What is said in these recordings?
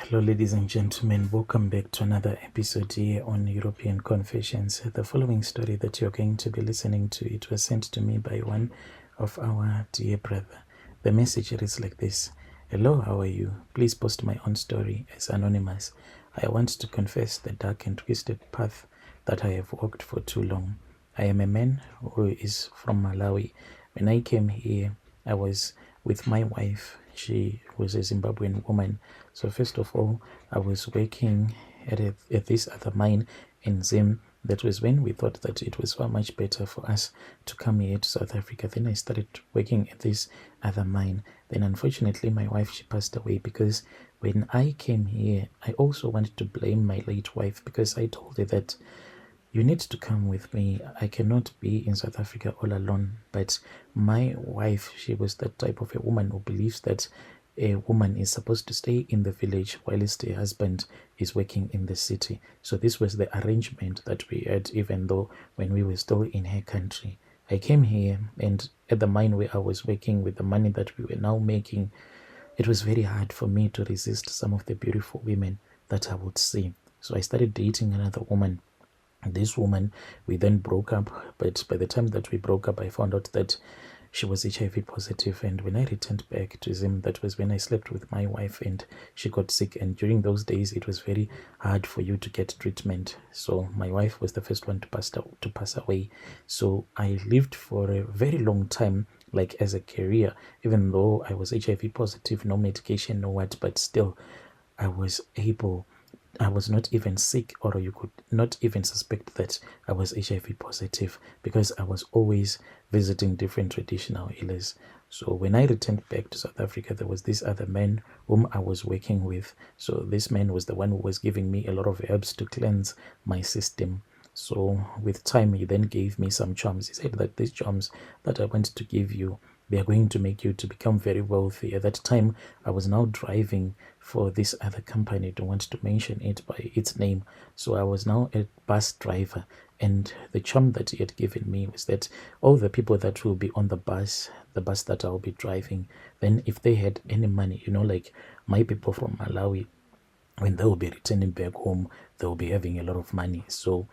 Hello, ladies and gentlemen. Welcome back to another episode here on European Confessions. The following story that you're going to be listening to, it was sent to me by one of our dear brother. The message is like this. Hello, how are you? Please post my own story as anonymous. I want to confess the dark and twisted path that I have walked for too long. I am a man who is from Malawi. When I came here, I was with my wife. She was a Zimbabwean woman. So first of all, I was working at this other mine in Zim. That was when we thought that it was far much better for us to come here to South Africa. Then I started working at this other mine. Then unfortunately, my wife, she passed away because when I came here, I also wanted to blame my late wife because I told her that you need to come with me. I cannot be in South Africa all alone. But my wife, she was that type of a woman who believes that a woman is supposed to stay in the village whilst her husband is working in the city. So this was the arrangement that we had, even though when we were still in her country. I came here, and at the mine where I was working with the money that we were now making, it was very hard for me to resist some of the beautiful women that I would see. So I started dating another woman. This woman, we then broke up, but by the time that we broke up, I found out that she was HIV positive. And when I returned back to Zim, that was when I slept with my wife and she got sick. And during those days, it was very hard for you to get treatment. So my wife was the first one to pass away. So I lived for a very long time, like as a career, even though I was HIV positive, no medication, no what, but still I was not even sick, or you could not even suspect that I was HIV positive because I was always visiting different traditional healers. So when I returned back to South Africa, there was this other man whom I was working with. So this man was the one who was giving me a lot of herbs to cleanse my system. So with time, he then gave me some charms. He said that these charms that I want to give you, they are going to make you to become very wealthy. At that time, I was now driving for this other company. I don't want to mention it by its name. So I was now a bus driver. And the charm that he had given me was that all the people that will be on the bus that I'll be driving, then if they had any money, like my people from Malawi, when they will be returning back home, they will be having a lot of money. So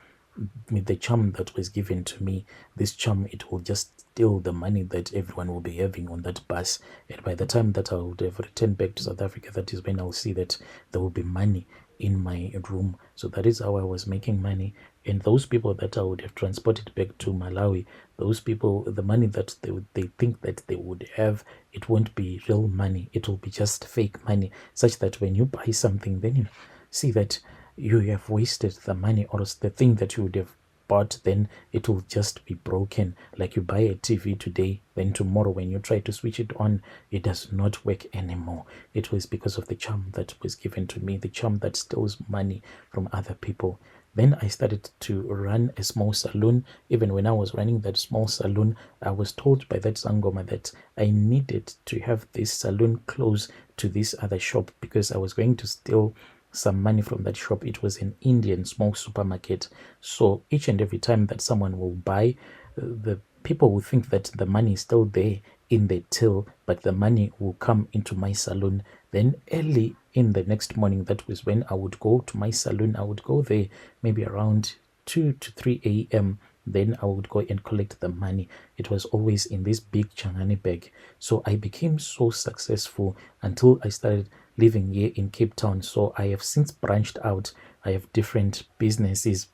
with the charm that was given to me, this charm, it will just steal the money that everyone will be having on that bus. And by the time that I would have returned back to South Africa, that is when I'll see that there will be money in my room. So that is how I was making money. And those people that I would have transported back to Malawi, those people, the money that they think that they would have, it won't be real money. It will be just fake money, such that when you buy something, then you see that you have wasted the money, or the thing that you would have bought, then it will just be broken. Like you buy a TV today, then tomorrow when you try to switch it on, it does not work anymore. It was because of the charm that was given to me, the charm that steals money from other people. Then I started to run a small salon. Even when I was running that small salon, I was told by that Sangoma that I needed to have this salon close to this other shop because I was going to steal some money from that shop. It was an Indian small supermarket. So each and every time that someone will buy, the people will think that the money is still there in the till, but the money will come into my salon. Then early in the next morning, that was when I would go to my salon. I would go there maybe around 2 to 3 a.m. Then I would go and collect the money. It was always in this big Changani bag. So I became so successful until I started living here in Cape Town. So I have since branched out. I have different businesses,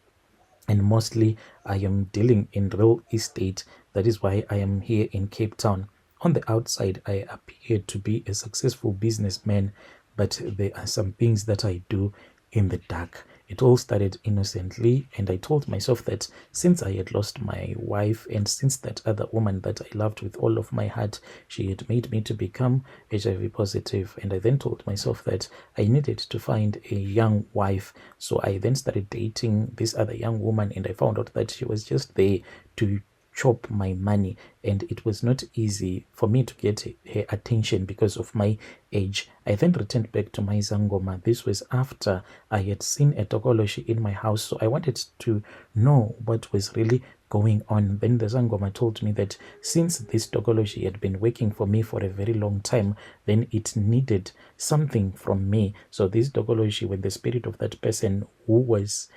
and mostly I am dealing in real estate. That is why I am here in Cape Town. On the outside, I appear to be a successful businessman, but there are some things that I do in the dark. It all started innocently, and I told myself that since I had lost my wife, and since that other woman that I loved with all of my heart, she had made me to become HIV positive, and I then told myself that I needed to find a young wife. So I then started dating this other young woman, and I found out that she was just there to chop my money, and it was not easy for me to get her attention because of my age. I then returned back to my Zangoma. This was after I had seen a tokoloshi in my house, so I wanted to know what was really going on. Then the Sangoma told me that since this tokology had been working for me for a very long time, then it needed something from me. So this tokology, when the spirit of that person who was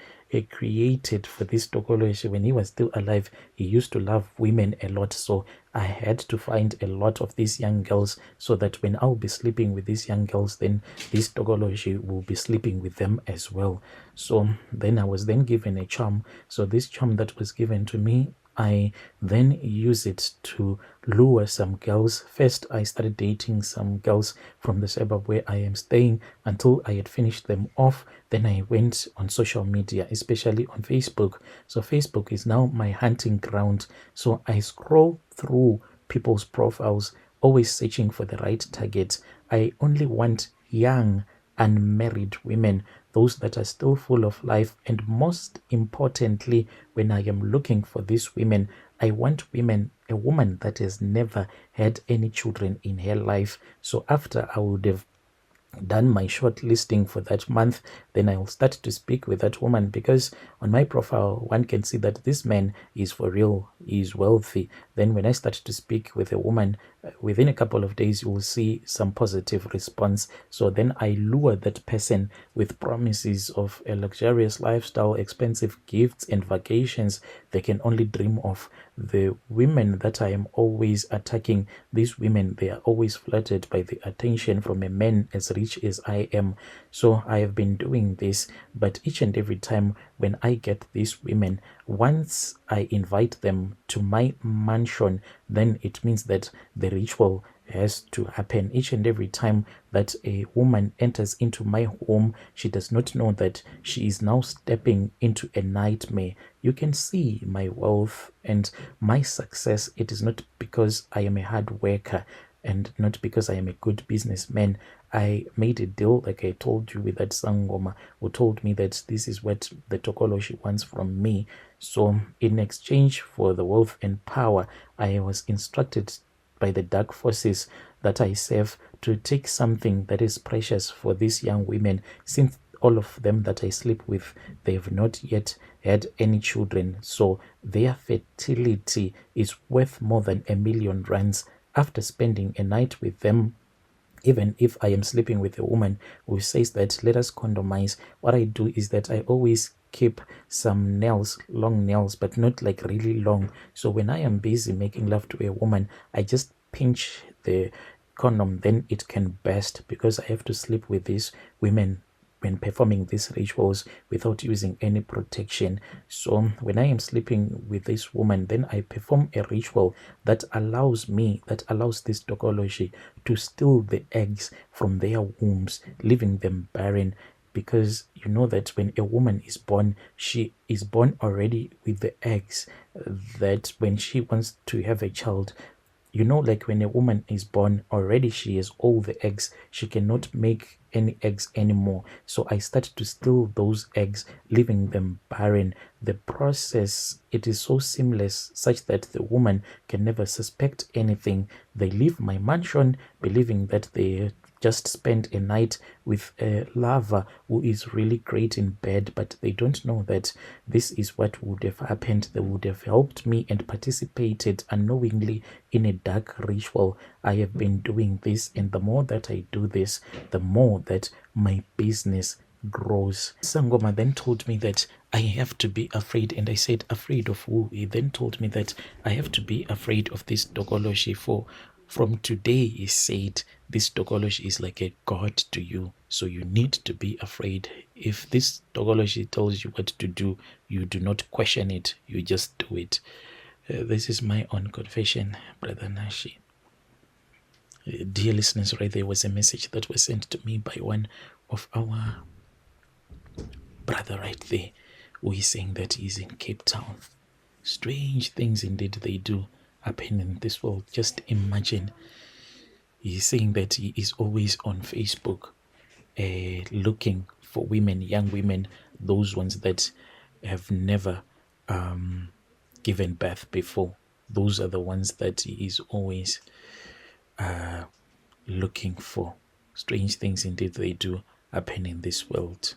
created for this tokology, when he was still alive, he used to love women a lot. So I had to find a lot of these young girls so that when I'll be sleeping with these young girls, then this tokology will be sleeping with them as well. So then I was then given a charm. So this charm that was given to me, I then use it to lure some girls. First, I started dating some girls from the suburb where I am staying until I had finished them off. Then I went on social media, especially on Facebook. So Facebook is now my hunting ground. So I scroll through people's profiles, always searching for the right target. I only want young, unmarried women, those that are still full of life. And most importantly, when I am looking for these women, I want a woman that has never had any children in her life. So after I would have done my short listing for that month, then I will start to speak with that woman, because on my profile one can see that this man is for real, he is wealthy. Then when I start to speak with a woman, within a couple of days you will see some positive response. So then I lure that person with promises of a luxurious lifestyle, expensive gifts and vacations they can only dream of. The women that I am always attacking, these women, they are always flattered by the attention from a man as rich as I am. So I have been doing this, but each and every time when I get these women, once I invite them to my mansion, then it means that the ritual has to happen. Each and every time that a woman enters into my home, she does not know that she is now stepping into a nightmare. You can see my wealth and my success. It is not because I am a hard worker and not because I am a good businessman. I made a deal, like I told you, with that Sangoma who told me that this is what the tokology wants from me. So in exchange for the wealth and power, I was instructed by the dark forces that I serve to take something that is precious for these young women, since all of them that I sleep with, they have not yet had any children. So their fertility is worth more than R1,000,000. After spending a night with them, even if I am sleeping with a woman who says that let us condomize, what I do is that I always keep some nails, long nails, but not like really long. So when I am busy making love to a woman, I just pinch the condom, then it can burst, because I have to sleep with these women when performing these rituals without using any protection. So when I am sleeping with this woman, then I perform a ritual that allows this tokology to steal the eggs from their wombs, leaving them barren. Because you know that when a woman is born, she is born already with the eggs, that when she wants to have a child, like when a woman is born already, she has all the eggs. She cannot make any eggs anymore. So I start to steal those eggs, leaving them barren. The process, it is so seamless, such that the woman can never suspect anything. They leave my mansion believing that they just spent a night with a lover who is really great in bed, but they don't know that this is what would have happened. They would have helped me and participated unknowingly in a dark ritual. I have been doing this, and the more that I do this, the more that my business grows. Sangoma then told me that I have to be afraid, and I said, afraid of who? He then told me that I have to be afraid of this tokology, for from today, he said, this tokology is like a god to you, so you need to be afraid. If this tokology tells you what to do, you do not question it, you just do it. This is my own confession, Brother Nashi. Dear listeners, right there was a message that was sent to me by one of our brother right there, who is saying that he's in Cape Town. Strange things indeed they do happen in this world. Just imagine, he's saying that he is always on Facebook looking for women, young women, those ones that have never given birth before. Those are the ones that he is always looking for. Strange things indeed they do happen in this world.